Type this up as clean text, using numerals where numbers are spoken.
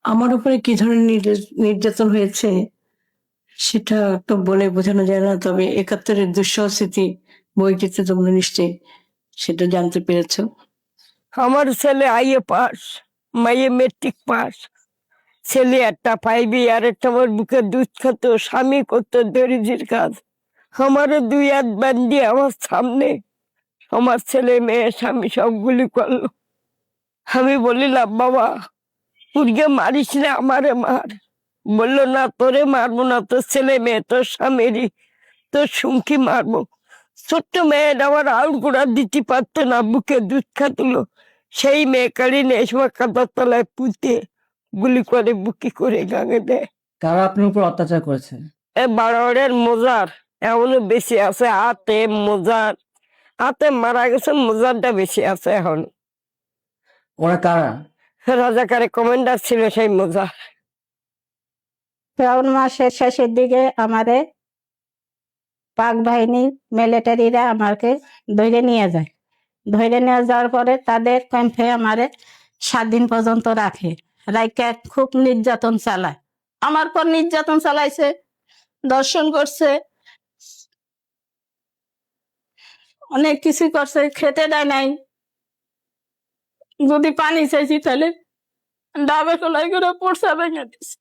আমার উপরে কি ধরনের নির্যাতন হয়েছে সেটা তো বলে বোঝানো যায় না, তবে ৭১-এর দুঃসহ স্মৃতি বইটিতে তোমরা নিশ্চয়ই সেটা জানতে পেরেছো। আমার ছেলে আইএ পাস, মাইয়ে মেট্রিক পাস। ছেলে একটা পাইবি, আর একটা আমার বুকে দুধ খেত, স্বামী করতো দরিদ্রের কাজ। আমারও দুই হাত বান্ধি আমার সামনে আমার ছেলে মেয়ে স্বামী সব গুলি করলো। আমি বলিলাম, বাবা উর্গে মারিস না, আমারে মার। বললো, না তোরে মারবো না, তোর ছেলে মেয়ে তোর স্বামীরই, তোর সুমকি মারবো। ছোট্ট মেয়েটা আমার আউল গোড়া দিতে পারতো না, বুকে দুধ খাতুলো। সেই মেয়ে কাড়ি নিয়ে সময় কাদার তলায় পুঁতে গুলি করে বুকি করে গাঙে দেয়। কারা আপনার উপর অত্যাচার করেছে? এ বারোয়ারের মোজার এখনো বেশি আছে, হাতে মোজার, হাতে মারা গেছে, মোজারটা বেশি আছে এখন। ওরা কারা? রাজাকারে কমান্ডার ছিল সেই মোজার। শ্রাবণ মাসের শেষের দিকে আমারে পাক বাহিনীর মিলিটারিরা আমাকে ধরে নিয়ে যায়। ধরে নিয়ে যাওয়ার পরে তাদের ক্যাম্পে আমারে 7 দিন পর্যন্ত রাখে। রাইখা খুব নির্যাতন চালায়, আমার পর নির্যাতন চালাইছে, দর্শন করছে, অনেক কিছু করছে, খেতে দেয় নাই। যদি পানি চাইছি তাহলে ডাবে কলাই করে পড়ছে ভেঙে দিচ্ছে।